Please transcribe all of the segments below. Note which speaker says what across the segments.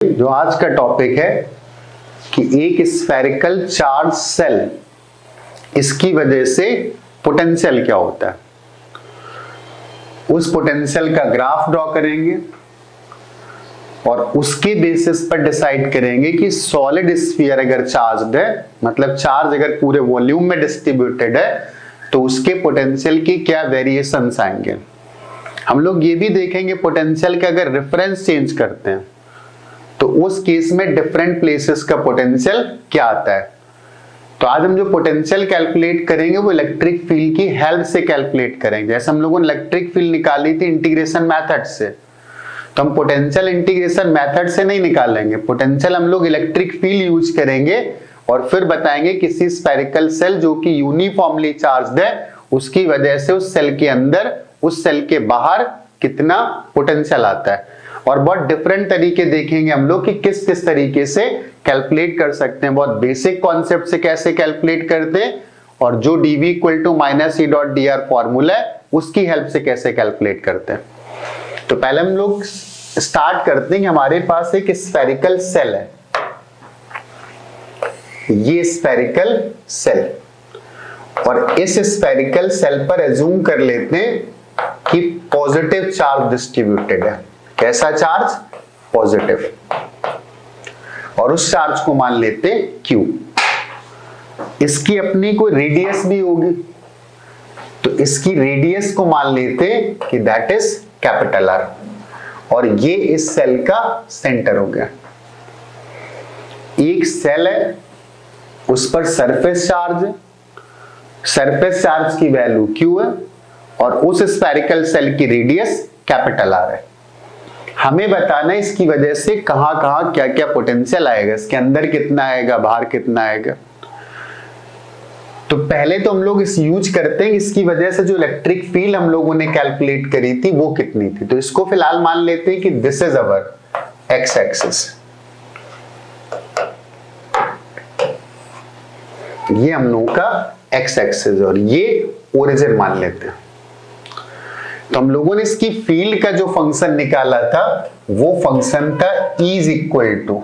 Speaker 1: जो आज का टॉपिक है कि एक स्फेरिकल चार्ज सेल, इसकी वजह से पोटेंशियल क्या होता है, उस पोटेंशियल का ग्राफ ड्रॉ करेंगे और उसके बेसिस पर डिसाइड करेंगे कि सॉलिड स्फीयर अगर चार्ज्ड है, मतलब चार्ज अगर पूरे वॉल्यूम में डिस्ट्रीब्यूटेड है, तो उसके पोटेंशियल की क्या वेरिएशंस आएंगे। हम लोग ये भी देखेंगे पोटेंशियल का अगर रेफरेंस चेंज करते हैं तो उस केस में डिफरेंट प्लेसेस का पोटेंशियल क्या आता है। तो आज हम जो पोटेंशियल कैलकुलेट करेंगे वो इलेक्ट्रिक फील्ड की हेल्प से कैलकुलेट करेंगे। जैसे हम लोगों ने इलेक्ट्रिक फील्ड निकाली थी इंटीग्रेशन मेथड से, तो हम पोटेंशियल इंटीग्रेशन मेथड से नहीं निकालेंगे, पोटेंशियल हम लोग इलेक्ट्रिक फील्ड यूज करेंगे और फिर बताएंगे किसी स्फेरिकल सेल जो कि यूनिफॉर्मली चार्ज्ड है, उसकी वजह से उस सेल के अंदर, उस सेल के बाहर कितना पोटेंशियल आता है। और बहुत डिफरेंट तरीके देखेंगे हम लोग कि किस किस तरीके से कैलकुलेट कर सकते हैं। बहुत बेसिक कॉन्सेप्ट से कैसे कैलकुलेट करते हैं और जो dv equal to minus E dot D R formula है उसकी हेल्प से कैसे कैलकुलेट करते हैं। तो पहले हम लोग स्टार्ट करते हैं कि हमारे पास एक स्फेरिकल सेल है, ये स्फेरिकल सेल, और इस स्फेरिकल सेल पर एज्यूम कर लेते हैं कि पॉजिटिव चार्ज डिस्ट्रीब्यूटेड है। कैसा चार्ज? पॉजिटिव। और उस चार्ज को मान लेते Q। इसकी अपनी कोई रेडियस भी होगी, तो इसकी रेडियस को मान लेते कि दैट इज कैपिटल R, और ये इस सेल का सेंटर हो गया। एक सेल है, उस पर सरफेस चार्ज है, सरफेस चार्ज की वैल्यू Q है और उस स्फेरिकल सेल की रेडियस कैपिटल R है। हमें बताना है इसकी वजह से कहां कहां क्या क्या पोटेंशियल आएगा, इसके अंदर कितना आएगा, बाहर कितना आएगा। तो पहले तो हम लोग इस यूज करते हैं इसकी वजह से जो इलेक्ट्रिक फील्ड हम लोगों ने कैलकुलेट करी थी वो कितनी थी। तो इसको फिलहाल मान लेते हैं कि this is our x axis, ये हम लोगों का एक्स एक्सिस और ये ओरिजिन मान लेते हैं। तो हम लोगों ने इसकी फील्ड का जो फंक्शन निकाला था वो फंक्शन था E is equal to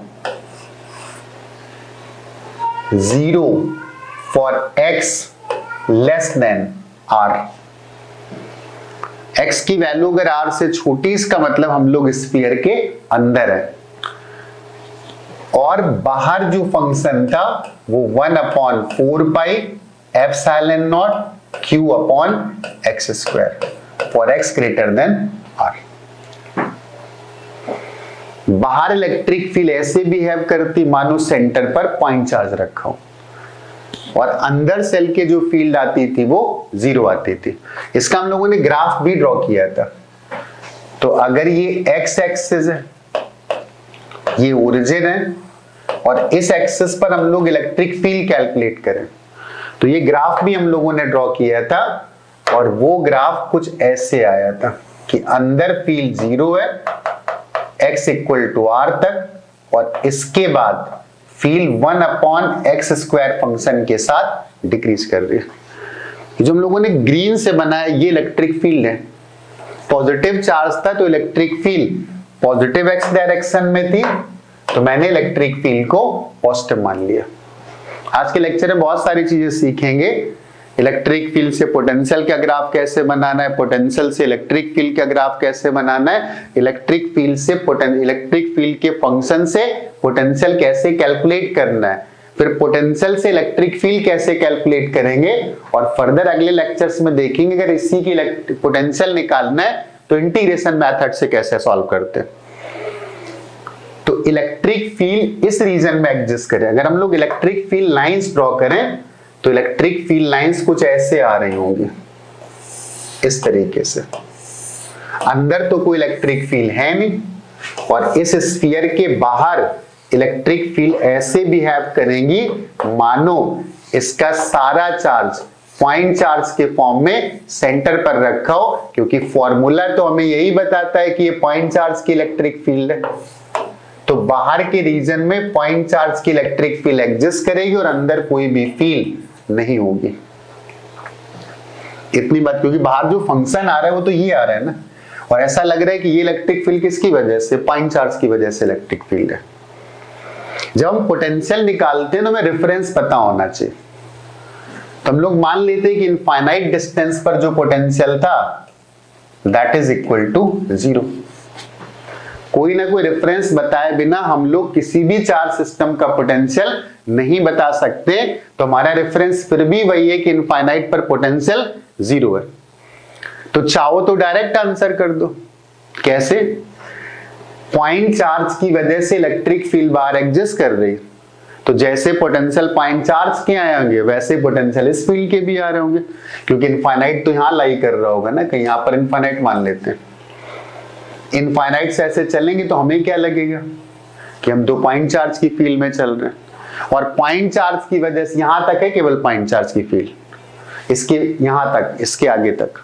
Speaker 1: 0 for x less than R। x की वैल्यू अगर R से छोटी, इसका मतलब हम लोग स्फीयर के अंदर है, और बाहर जो फंक्शन था वो 1/4 pi epsilon naught Q upon x square for x greater than R। बाहर इलेक्ट्रिक फील्ड ऐसे बिहेव करती मानो सेंटर पर पॉइंट चार्ज रखा हो, और अंदर सेल के जो फील्ड आती थी वो 0 आती थी। इसका हम लोगों ने ग्राफ भी ड्रॉ किया था। तो अगर ये x एक्सिस है, ये ओरिजिन है, और इस एक्सिस पर हम लोग इलेक्ट्रिक फील्ड कैलकुलेट करें, तो ये ग्राफ भी हम लोगों ने ड्रॉ किया था, और वो ग्राफ कुछ ऐसे आया था कि अंदर फील्ड 0 है x इक्वल टू R तक, और इसके बाद फील्ड 1/x स्क्वायर फंक्शन के साथ डिक्रीज कर रही है। जो हम लोगों ने ग्रीन से बनाया ये इलेक्ट्रिक फील्ड है। पॉजिटिव चार्ज था तो electric field positive x direction में थी, तो मैंने इलेक्ट्रिक फील्ड को पॉजिटिव मान लिया। आज के लेक्चर में बहुत सारी चीजें सीखेंगे। इलेक्ट्रिक फील्ड से पोटेंशियल का ग्राफ कैसे बनाना है, पोटेंशियल से इलेक्ट्रिक फील्ड का ग्राफ कैसे बनाना है, इलेक्ट्रिक फील्ड से इलेक्ट्रिक फील्ड के फंक्शन से पोटेंशियल कैसे कैलकुलेट करना है, फिर पोटेंशियल से इलेक्ट्रिक फील्ड कैसे कैलकुलेट करेंगे, और फर्दर अगले लेक्चर्स में देखेंगे अगर इसी की पोटेंशियल निकालना है तो इंटीग्रेशन मेथड से कैसे सॉल्व करते हैं। तो इलेक्ट्रिक फील्ड इस रीजन में एग्जिस्ट करे। अगर हम लोग इलेक्ट्रिक फील्ड लाइंस ड्रॉ करें तो इलेक्ट्रिक फील्ड लाइंस कुछ ऐसे आ रही होंगी, इस तरीके से। अंदर तो कोई इलेक्ट्रिक फील्ड है नहीं, और इस स्फीयर के बाहर इलेक्ट्रिक फील्ड ऐसे बिहेव करेंगी मानो इसका सारा चार्ज पॉइंट चार्ज के फॉर्म में सेंटर पर रखा हो, क्योंकि फॉर्मूला तो हमें यही बताता है कि ये पॉइंट चार्ज की इलेक्ट्रिक फील्ड है। तो बाहर के रीजन में पॉइंट चार्ज की इलेक्ट्रिक फील्ड एग्जिस्ट करेगी और अंदर कोई भी फील्ड नहीं होगी। इतनी बात, क्योंकि बाहर जो फंक्शन आ रहा है वो तो ये आ रहा है ना, और ऐसा लग रहा है कि ये इलेक्ट्रिक फील्ड किसकी वजह से, पॉइंट चार्ज की वजह से इलेक्ट्रिक फील्ड है। जब हम पोटेंशियल निकालते हैं तो हमें रेफरेंस पता होना चाहिए। तो हम लोग मान लेते हैं कि इनफाइनाइट डिस्टेंस पर जो पोटेंशियल था दैट इज इक्वल टू 0। कोई ना कोई रेफरेंस बताए बिना हम लोग किसी भी चार्ज सिस्टम का पोटेंशियल नहीं बता सकते, तो हमारा रेफरेंस फिर भी वही है कि इनफाइनाइट पर पोटेंशियल 0 है। तो चाहो तो डायरेक्ट आंसर कर दो। कैसे? पॉइंट चार्ज की वजह से इलेक्ट्रिक फील्ड बाहर एग्जिस्ट कर रही है, तो जैसे पोटेंशियल पॉइंट चार्ज के आए होंगे वैसे पोटेंशियल इस फील्ड के भी आ रहे होंगे, क्योंकि इनफाइनाइट तो यहां लाई कर रहा होगा ना, कहीं यहां पर इनफाइनाइट मान लेते हैं। इनफाइनाइट से ऐसे चलेंगे तो हमें क्या लगेगा कि हम दो पॉइंट चार्ज की फील्ड में चल रहे हैं, और पॉइंट चार्ज की वजह से यहां तक है केवल पॉइंट चार्ज की फील्ड, इसके यहां तक, इसके आगे तक।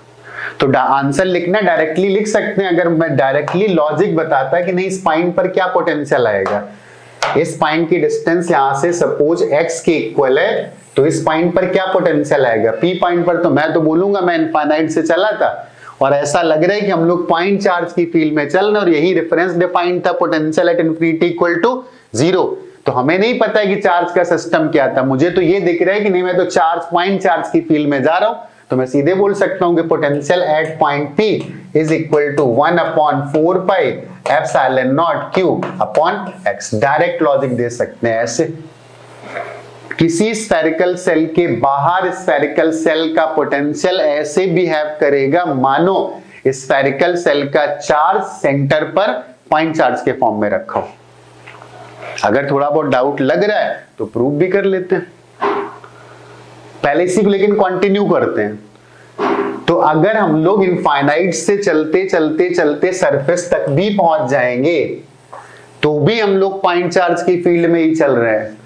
Speaker 1: तो आंसर लिखना डायरेक्टली लिख सकते हैं। अगर मैं डायरेक्टली लॉजिक बताता कि नहीं इस पॉइंट पर क्या पोटेंशियल आएगा, इस पॉइंट की डिस्टेंस यहां से सपोज x के इक्वल है, तो इस पॉइंट पर क्या पोटेंशियल आएगा p पॉइंट पर, तो मैं तो बोलूंगा मैं इनफाइनाइट से चला था और ऐसा लग रहा है कि हम लोग पॉइंट चार्ज की फील्ड में चल रहे हैं और यही रेफरेंस डिफाइंड था potential at infinity equal to 0। तो हमें नहीं पता है कि चार्ज का सिस्टम क्या था, मुझे तो ये दिख रहा है कि नहीं मैं तो चार्ज पॉइंट चार्ज की फील्ड में जा रहा हूं, तो मैं सीधे बोल सकता हूं कि potential at point P is equal to 1/4 pi epsilon naught Q upon X। Direct logic दे सकते हैं ऐसे। किसी स्फेरिकल सेल के बाहर स्फेरिकल सेल का पोटेंशियल ऐसे बिहेव करेगा मानो स्फेरिकल सेल का चार्ज सेंटर पर पॉइंट चार्ज के फॉर्म में रखा हो। अगर थोड़ा बहुत डाउट लग रहा है तो प्रूव भी कर लेते हैं, पहले इसी को लेकिन कंटिन्यू करते हैं। तो अगर हम लोग इनफाइनाइट से चलते चलते चलते सरफेस तक भी पहुंच जाएंगे तो भी हम लोग पॉइंट चार्ज की फील्ड में ही चल रहे हैं,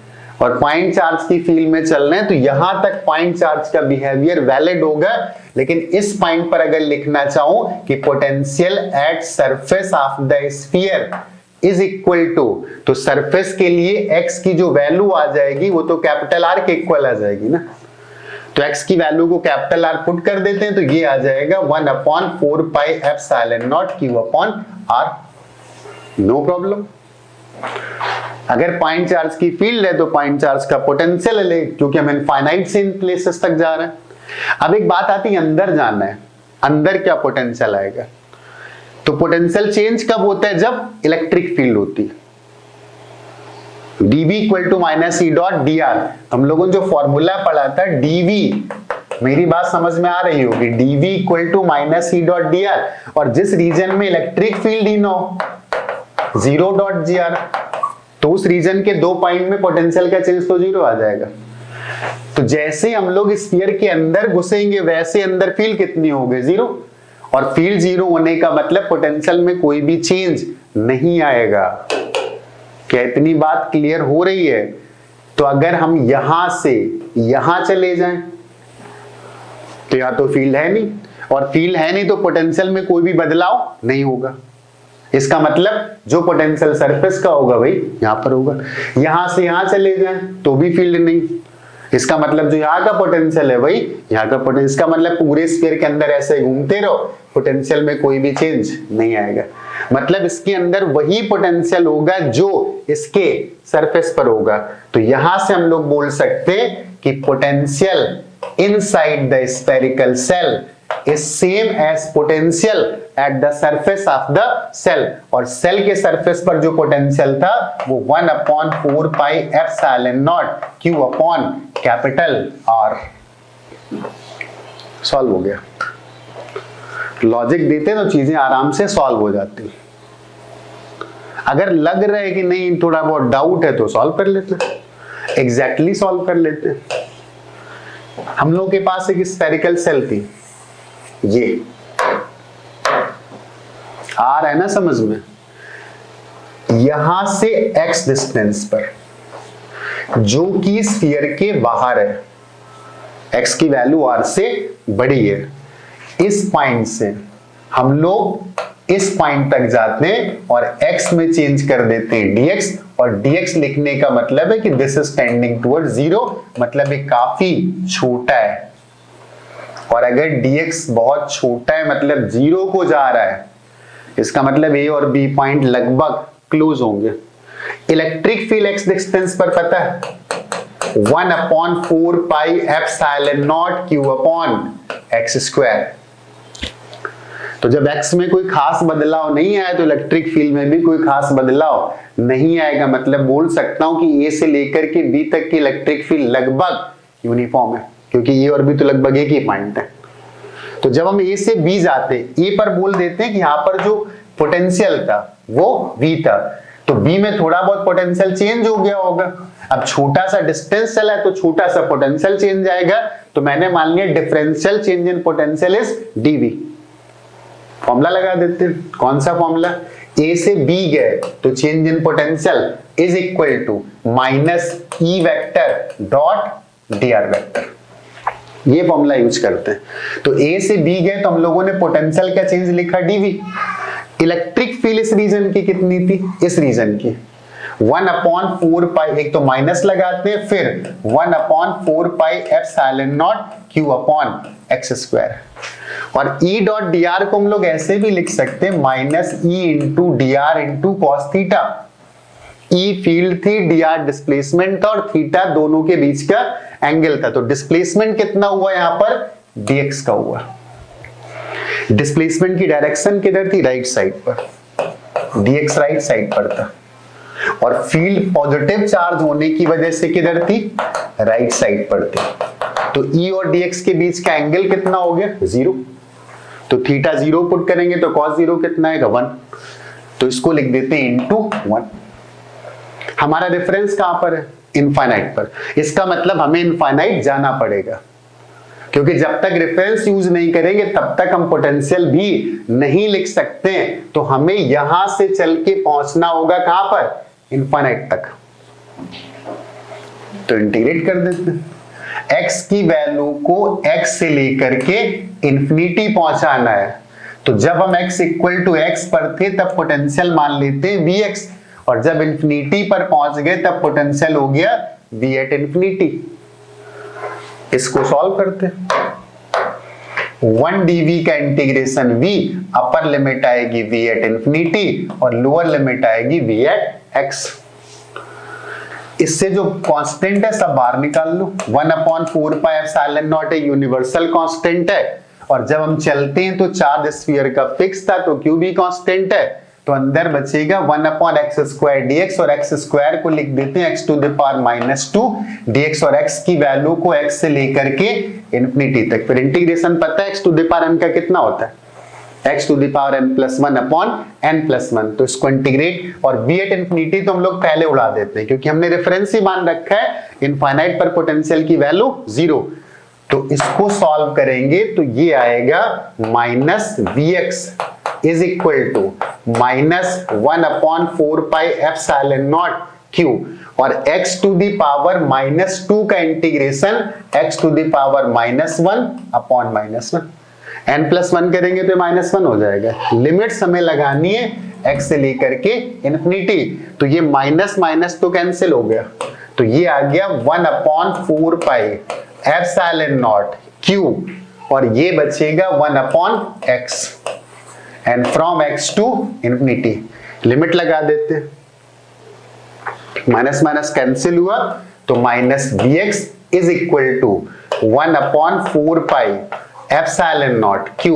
Speaker 1: और पॉइंट चार्ज की फील्ड में चल रहे हैं तो यहां तक पॉइंट चार्ज का बिहेवियर वैलिड होगा। लेकिन इस पॉइंट पर अगर लिखना चाहूं कि potential at surface of the sphere is equal to, तो सरफेस के लिए x की जो वैल्यू आ जाएगी वो तो कैपिटल R के इक्वल आ जाएगी ना, तो x की वैल्यू को कैपिटल R पुट कर देते हैं तो ये आ जाएगा 1/4 pi epsilon naught Q upon R। No problem. अगर पॉइंट चार्ज की फील्ड है तो पॉइंट चार्ज का पोटेंशियल ले, क्योंकि हम इनफाइनाइट से इन प्लेसेस तक जा रहे हैं। अब एक बात आती है अंदर जाना है, अंदर क्या पोटेंशियल आएगा। तो पोटेंशियल चेंज कब होता है? जब इलेक्ट्रिक फील्ड होती है। dV equal to minus E dot D R, हम लोगों ने जो फॉर्मूला पढ़ा था dV, मेरी बात समझ में आ रही होगी, dV equal to minus E dot D R, और जिस रीजन में इलेक्ट्रिक फील्ड ही नो 0 डॉट जी आर, तो उस रीजन के दो पॉइंट में पोटेंशियल का चेंज तो 0 आ जाएगा। तो जैसे हम लोग स्फीयर के अंदर घुसेंगे वैसे अंदर फील्ड कितनी होगी? 0, और फील्ड 0 होने का मतलब पोटेंशियल में कोई भी चेंज नहीं आएगा। क्या इतनी बात क्लियर हो रही है? तो अगर हम यहां से यहां चले जाएं तो या तो फील्ड है नहीं, और फील्ड है नहीं तो पोटेंशियल में कोई भी बदलाव नहीं होगा। इसका मतलब जो पोटेंशियल सरफेस का होगा भाई यहां पर होगा। यहां से यहां चले जाएं तो भी फील्ड नहीं, इसका मतलब जो यहाँ का पोटेंशियल है भाई यहाँ का पोटेंशियल, इसका मतलब पूरे स्फीयर के अंदर ऐसे घूमते रहो, पोटेंशियल में कोई भी चेंज नहीं आएगा। मतलब इसके अंदर वही पोटेंशियल होगा जो इसके सरफेस पर होगा। तो यहां से हम लोग बोल सकते हैं कि potential inside the spherical shell is same as potential at the surface of the cell, और सेल के सरफेस पर जो पोटेंशियल था वो 1/4 pi epsilon naught Q upon capital R। Solve हो गया। लॉजिक देते तो चीजें आराम से सॉल्व हो जाती। अगर लग रहा है कि नहीं थोड़ा बहुत डाउट है तो सॉल्व कर लेते, एग्जैक्टली सॉल्व कर लेते। हम लोग के पास एक स्फेरिकल सेल थी, ये आ रहा है ना समझ में, यहां से x डिस्टेंस पर जो कि स्फीयर के बाहर है, x की वैल्यू r से बड़ी है, इस पॉइंट से हम लोग इस पॉइंट तक जाते हैं और x में चेंज कर देते हैं dx, और dx लिखने का मतलब है कि दिस इज टेंडिंग टुवर्ड 0, मतलब ये काफी छोटा है। और अगर dx बहुत छोटा है मतलब 0 को जा रहा है, इसका मतलब a और b पॉइंट लगभग क्लोज होंगे। इलेक्ट्रिक फील्ड एक्स डिस्टेंस पर पता है 1/4 pi epsilon not Q upon x square. तो जब x में कोई खास बदलाव नहीं आया तो इलेक्ट्रिक फील्ड में भी कोई खास बदलाव नहीं आएगा। मतलब बोल सकता हूं कि a से लेकर के b तक की इलेक्ट्रिक फील्ड लगभग यूनिफॉर्म है, क्योंकि a और b तो लगभग एक ही पॉइंट है। तो जब हम a से b जाते, a पर बोल देते हैं कि यहां पर जो पोटेंशियल था वो v था, तो b में थोड़ा बहुत पोटेंशियल चेंज हो गया होगा। अब छोटा सा डिस्टेंस चला है तो छोटा सा पोटेंशियल चेंज आएगा, तो मैंने मान लिया differential change in potential is dv। Formula लगा देते हैं। कौन सा फॉर्मूला? a से b गए तो change in potential is equal to minus E vector dot dr vector. ये फॉर्मूला यूज करते हैं। तो a से b गए तो हम लोगों ने पोटेंशियल का चेंज लिखा dv। इलेक्ट्रिक फील्ड इस रीजन की कितनी थी? इस रीजन की 1/4 पाई, एक तो माइनस लगाते हैं, फिर 1/4 pi epsilon naught q upon x square. और E डॉट dr को हम लोग ऐसे भी लिख सकते हैं minus E into dr into cos theta. E field थी, dr डिस्प्लेसमेंट था, और थीटा दोनों के बीच का एंगल था। तो डिस्प्लेसमेंट कितना हुआ यहां पर? dx का हुआ। डिस्प्लेसमेंट की डायरेक्शन किधर थी? राइट साइड पर। dx राइट साइड पर था, और फील्ड पॉजिटिव चार्ज होने की वजह से किधर थी? राइट साइड पर थी। तो E और dx के बीच का एंगल कितना हो गया? 0। तो थीटा 0 पुट करेंगे तो cos 0 कितना आएगा? 1। तो इसको लिख देते हैं इनटू 1। हमारा रेफरेंस कहां पर है? इनफाइनाइट पर। इसका मतलब हमें इनफाइनाइट जाना पड़ेगा, क्योंकि जब तक रेफरेंस यूज नहीं करेंगे तब तक हम पोटेंशियल भी नहीं लिख सकते हैं। तो हमें यहां से चल के पहुंचना होगा कहां पर? इनफाइनाइट तक। तो इंटीग्रेट कर देते हैं। x की वैल्यू को x से लेकर के इंफिनिटी पहुंचाना है। तो जब हम x इक्वल टू x पर थे तब पोटेंशियल मान लेते हैं vx, और जब इंफिनिटी पर पहुंच गए तब पोटेंशियल हो गया v एट इंफिनिटी। इसको सॉल्व करते हैं। 1 dv का इंटीग्रेशन v, अपर लिमिट आएगी v एट इंफिनिटी और लोअर लिमिट आएगी v एट x। इससे जो कांस्टेंट है सब बाहर निकाल लो। 1/4 पाई एप्सिलॉन नॉट एक यूनिवर्सल कांस्टेंट है, और जब हम चलते हैं तो चार्ज स्फीयर का फिक्स था, तो q भी कांस्टेंट है। तो अंदर बचेगा 1/x स्क्वायर dx, और x स्क्वायर को लिख देते हैं x to the power -2 dx, और x की वैल्यू को x से लेकर के इंफिनिटी तक। फिर इंटीग्रेशन पता है x to the power n का कितना होता है? x to the power n+1 upon n+1। तो इसको इंटीग्रेट, और v एट इंफिनिटी तो हम लोग पहले उड़ा देते हैं, क्योंकि हमने रेफरेंस ही मान रखा है इनफाइनाइट पर पोटेंशियल की वैल्यू 0। तो इसको सॉल्व करेंगे तो ये आएगा minus vx is equal to -1/4 pi epsilon naught q, और x टू द पावर -2 का integration x to the power -1 upon -1। n+1 करेंगे तो -1 हो जाएगा। लिमिट्स हमें लगानी है x से लेकर के इंफिनिटी, तो ये माइनस माइनस तो कैंसिल हो गया, तो ये आ गया 1/4 पाई एप्सिलॉन नॉट q, और ये बचेगा 1/x, and from x to infinity limit लगा देते हैं। माइनस माइनस कैंसिल हुआ, तो minus vx is equal to 1/4 pi epsilon naught q।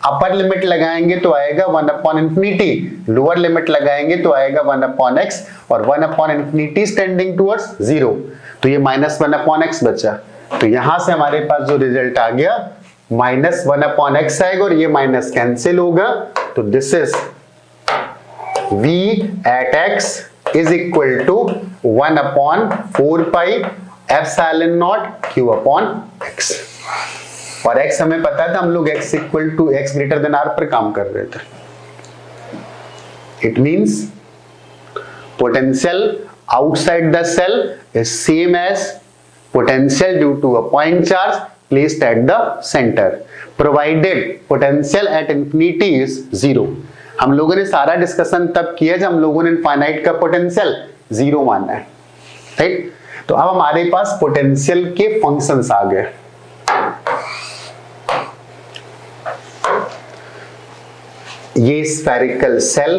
Speaker 1: Upper limit लगाएंगे तो आएगा 1/इंफिनिटी, लोअर लिमिट लगाएंगे तो आएगा 1/x, और 1/इंफिनिटी स्टेंडिंग टुवर्ड्स 0, तो ये -1/x बचा। तो यहां से हमारे पास जो रिजल्ट आ गया -1/x आएगा, और ये माइनस कैंसिल होगा, तो this is v at x is equal to 1/4 pi epsilon naught q upon x। और x हमें पता था, हम लोग x equal to x greater than r पर काम कर रहे थे। It means potential outside the shell is same as potential due to a point charge placed at the center provided potential at infinity is 0। हम लोगों ने सारा discussion तब किया जब हम लोगों ने इनफाइनाइट का पोटेंशियल 0 माना है, राइट। तो अब हमारे पास पोटेंशियल के फंक्शंस आ गए। ये स्फेरिकल सेल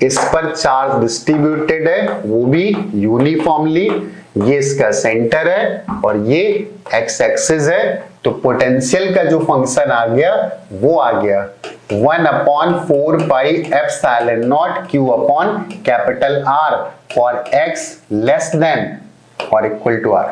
Speaker 1: इस पर चार्ज डिस्ट्रीब्यूटेड है वो भी यूनिफॉर्मली, ये इसका सेंटर है और ये एक्स एक्सिस है। तो पोटेंशियल का जो फंक्शन आ गया वो आ गया 1/4πε0 Q upon capital R for x less then और इक्वल टू R।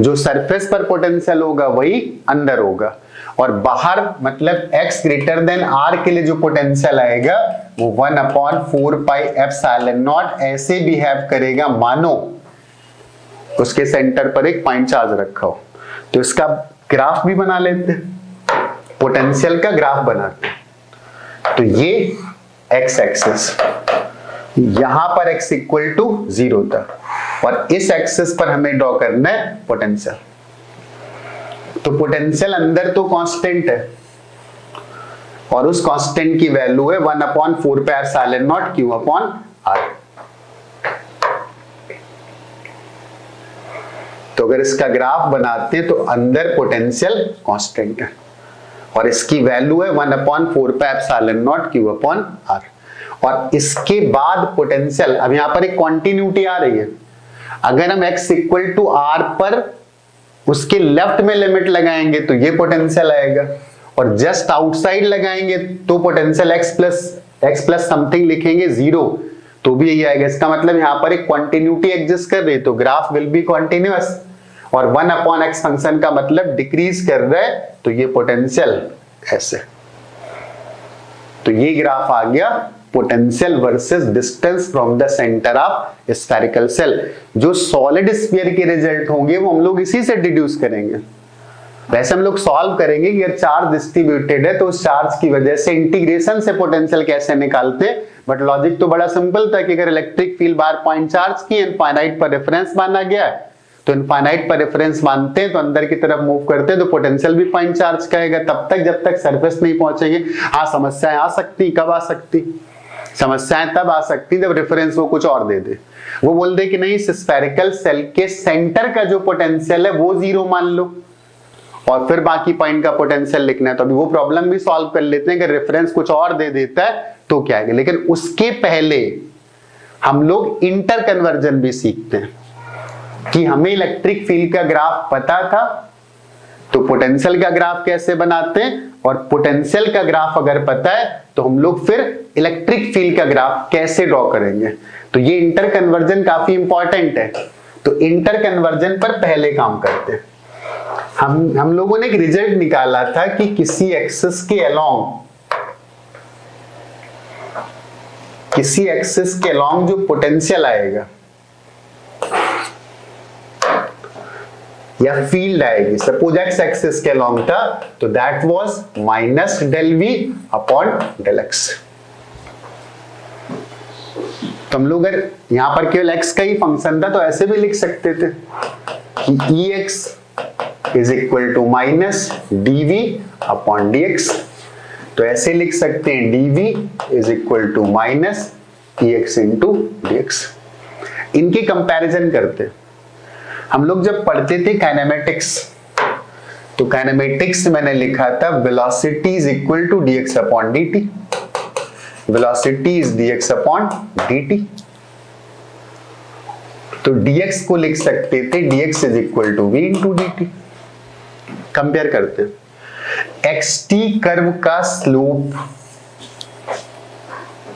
Speaker 1: जो सरफेस पर पोटेंशियल होगा वही अंदर होगा और बाहर मतलब x ग्रेटर देन R के लिए जो पोटेंशियल आएगा वो 1/4πε0 ऐसे बिहेव करेगा मानो उसके सेंटर पर एक पॉइंट चार्ज रखा हो। तो इसका ग्राफ भी बना लेते, पोटेंशियल का ग्राफ बनाते। तो ये x एक्सिस, यहां पर x इक्वल टू 0 था और इस एक्सिस पर हमें ड्रॉ करना है पोटेंशियल। तो पोटेंशियल अंदर तो कांस्टेंट है और उस कांस्टेंट की वैल्यू है 1/4πε0 Q अपॉन R। तो अगर इसका ग्राफ बनाते हैं तो अंदर पोटेंशियल कांस्टेंट है और इसकी वैल्यू है 1/4πε0 Q अपॉन R। और इसके बाद पोटेंशियल, अब यहां पर एक कॉन्टिन्यूटी आ रही है। अगर हम x इक्वल टू R पर उसके लेफ्ट में लिमिट लगाएंगे तो ये पोटेंशियल आएगा और जस्ट आउटसाइड लगाएंगे तो पोटेंशियल x प्लस समथिंग लिखेंगे 0 तो भी यही आएगा। इसका मतलब यहां पर एक कॉन्टिन्यूटी एग्जिस्ट कर रही है तो ग्राफ विल बी कॉन्टिन्यूअस और 1/x फंक्शन का मतलब डिक्रीज कर रहा है तो ये पोटेंशियल ऐसे। तो ये ग्राफ आ गया potential versus distance from the centre of spherical shell. जो सॉलिड स्फीयर के रिजल्ट होंगे वो हम लोग इसी से डिड्यूस करेंगे। वैसे हम लोग सॉल्व करेंगे कि अगर चार्ज डिस्ट्रीब्यूटेड है तो उस चार्ज की वजह से इंटीग्रेशन से पोटेंशियल कैसे निकालते हैं, बट लॉजिक तो बड़ा सिंपल था कि अगर इलेक्ट्रिक फील्ड बार पॉइंट चार्ज की इनफाइनाइट पर रेफरेंस माना गया है तो इनफाइनाइट पर रेफरेंस मानते हैं तो अंदर की तरफ मूव करते हैं तो पोटेंशियल भी पॉइंट चार्ज का आएगा तब तक जब तक सरफेस नहीं पहुंचेंगे। हाँ, समस्याएं आ सकती, कब आ सकती? समस्याएं तब आ सकती जब रेफरेंस वो कुछ और दे दे, वो बोल दे कि नहीं स्फेरिकल सेल के सेंटर का जो पोटेंशियल है वो 0 मान लो और फिर बाकी पॉइंट का पोटेंशियल लिखना है। तो अभी वो प्रॉब्लम भी सॉल्व कर लेते हैं। अगर रेफरेंस कुछ और दे देता है तो क्या है, लेकिन उसके पहले हम लोग इंटर कन्वर्जन भी सीखते हैं कि हमें इलेक्ट्रिक फील्ड का ग्राफ पता था तो पोटेंशियल का ग्राफ कैसे बनाते हैं और पोटेंशियल का ग्राफ अगर पता है तो हम लोग फिर इलेक्ट्रिक फील्ड का ग्राफ कैसे ड्रॉ करेंगे। तो ये इंटर कन्वर्जन काफी इंपॉर्टेंट है। तो इंटर कन्वर्जन पर पहले काम करते हैं। हम लोगों ने एक रिजल्ट निकाला था कि किसी एक्सिस के अलोंग जो पोटेंशियल आएगा या फील्ड आएगी, सपोज एक्स एक्सिस के अलोंग था तो that was -del v upon del x। तो हम लोग अगर यहां पर केवल x का ही फंक्शन था तो ऐसे भी लिख सकते थे कि ex is equal to -dv upon dx। तो ऐसे लिख सकते हैं dv is equal to -ex into dx। इनके कंपैरिजन करते हैं। हम लोग जब पढ़ते थे काइनेमेटिक्स तो काइनेमेटिक्स मैंने लिखा था velocity is equal to dx upon dt। Velocity is dx upon dt। तो dx को लिख सकते थे dx is equal to v into dt। Compare करते हैं xt कर्व का स्लोप,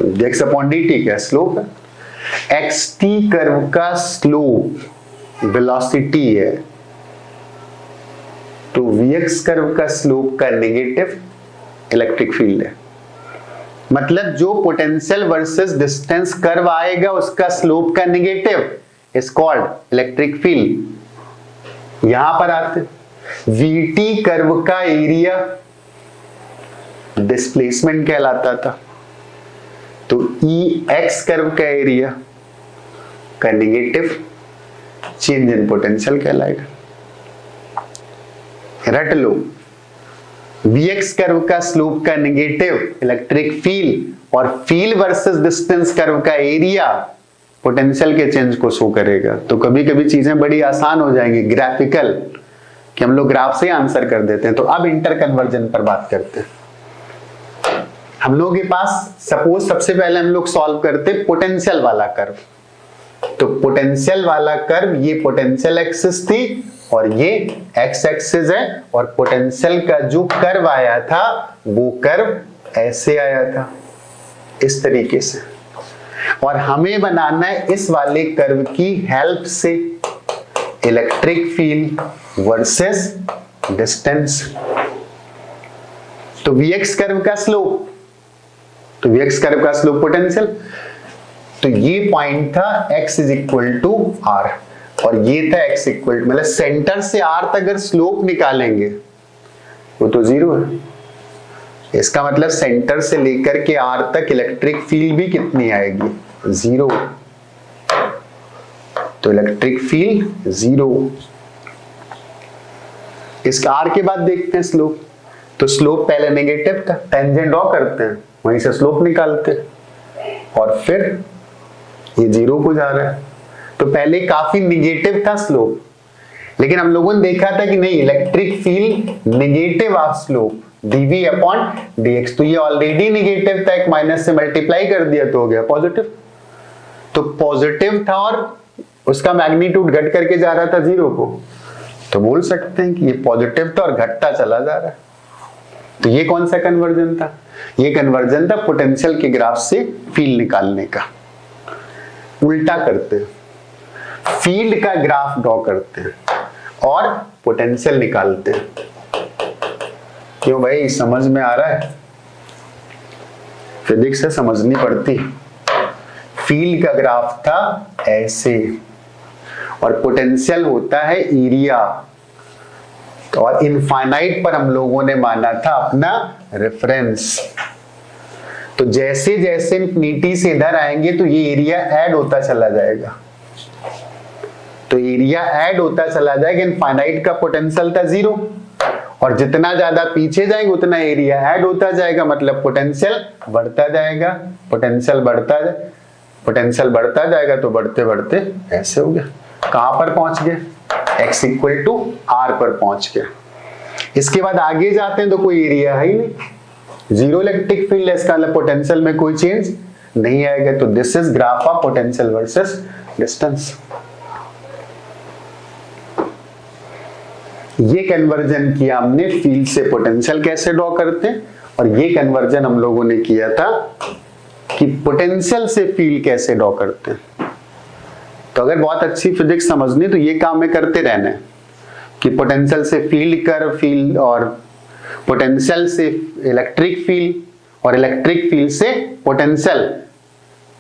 Speaker 1: dx अपॉन dt क्या स्लोप है, xt कर्व का स्लोप वेलोसिटी है तो vx कर्व का स्लोप का नेगेटिव इलेक्ट्रिक फील्ड है। मतलब जो पोटेंशियल वर्सेस डिस्टेंस कर्व आएगा उसका स्लोप का negative is called electric field. यहां पर आते vt कर्व का एरिया डिस्प्लेसमेंट कहलाता था तो ex कर्व का एरिया का नेगेटिव चेंज इन पोटेंशियल कहलाएगा। रट लो, vx कर्व का स्लोप का नेगेटिव इलेक्ट्रिक फील्ड और फील्ड वर्सेस डिस्टेंस कर्व का एरिया पोटेंशियल के चेंज को शो करेगा। तो कभी कभी चीजें बड़ी आसान हो जाएंगी ग्राफिकल कि हम लोग ग्राफ से आंसर कर देते हैं। तो अब इंटर कन्वर्जन पर बात करते हैं। हम लोगों के पास सपोज सबसे पहले हम लोग सॉल्व करते पोटेंशियल वाला कर्व। तो पोटेंशियल वाला कर्व, ये पोटेंशियल एक्सिस थी और ये एक्स एक्सिस है, और पोटेंशियल का जो कर्व आया था वो कर्व ऐसे आया था, इस तरीके से। और हमें बनाना है इस वाले कर्व की हेल्प से इलेक्ट्रिक फील्ड वर्सेस डिस्टेंस। तो Vx कर्व का स्लोप, तो Vx कर्व का स्लोप पोटेंशियल, तो ये पॉइंट था x is equal to r, और ये था x इक्वल टू, मतलब सेंटर से r तक अगर स्लोप निकालेंगे वो तो 0 है। इसका मतलब सेंटर से लेकर के r तक इलेक्ट्रिक फील्ड भी कितनी आएगी, 0। तो इलेक्ट्रिक फील्ड 0। इसका r के बाद देखते हैं स्लोप। तो स्लोप पहले नेगेटिव था, टेंजेंट ड्रॉ करते हैं, वहीं से स्लोप निकालते हैं, और फिर ये 0 को जा रहा है। तो पहले काफी नेगेटिव था स्लोप, लेकिन हम लोगों ने देखा था कि नहीं, electric field negative of slope dv upon dx। तो ये ऑलरेडी नेगेटिव था, एक माइनस से मल्टीप्लाई कर दिया तो हो गया पॉजिटिव। तो पॉजिटिव था और उसका मैग्नीट्यूड घट करके जा रहा था 0 को, तो बोल सकते हैं कि ये पॉजिटिव था और घटता चला जा रहा है। तो ये कौन सा कन्वर्जन था, ये कन्वर्जन था पोटेंशियल के ग्राफ से फील्ड निकालने का। उल्टा करते हैं, फील्ड का ग्राफ ड्रॉ करते हैं और पोटेंशियल निकालते हैं। क्यों भाई, समझ में आ रहा है? फिजिक्स से समझनी पड़ती। फील्ड का ग्राफ था ऐसे, और पोटेंशियल होता है एरिया, और इनफाइनाइट पर हम लोगों ने माना था अपना रेफरेंस। तो जैसे जैसे इनफिनिटी से इधर आएंगे तो ये एरिया ऐड होता चला जाएगा, तो एरिया ऐड होता चला जाएगा। इनफाइनाइट का पोटेंशियल था 0, और जितना ज्यादा पीछे जाएंगे उतना एरिया ऐड होता जाएगा, मतलब पोटेंशियल बढ़ता जाएगा, पोटेंशियल बढ़ता जाए, पोटेंशियल बढ़ता जाएगा, तो बढ़ते बढ़ते ऐसे हो गया। कहां पर पहुंच गए, x इक्वल टू r पर पहुंच गया। इसके बाद आगे जाते हैं तो कोई एरिया है ही नहीं, 0 इलेक्ट्रिक फील्ड है, इसका मतलब पोटेंशियल में कोई चेंज नहीं आएगा। तो this is graph of potential versus distance. ये कन्वर्जन किया हमने फील्ड से पोटेंशियल कैसे ड्रॉ करते हैं, और ये कन्वर्जन हम लोगों ने किया था कि पोटेंशियल से फील्ड कैसे ड्रॉ करते हैं। तो अगर बहुत अच्छी फिजिक्स समझनी तो ये काम में करते रहना है कि पोटेंशियल से फील्ड कर, फील्ड और पोटेंशियल से इलेक्ट्रिक फील्ड, और इलेक्ट्रिक फील्ड से पोटेंशियल।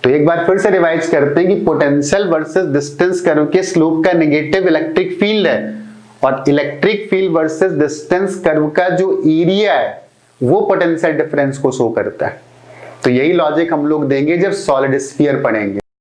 Speaker 1: तो एक बार फिर से रिवाइज करते हैं कि पोटेंशियल वर्सेस डिस्टेंस कर्व के स्लोप का नेगेटिव इलेक्ट्रिक फील्ड है, और electric field versus distance curve का जो एरिया है वो पोटेंशियल डिफरेंस को शो करता है। तो यही लॉजिक हम लोग देंगे जब सॉलिड स्फीयर पढ़ेंगे।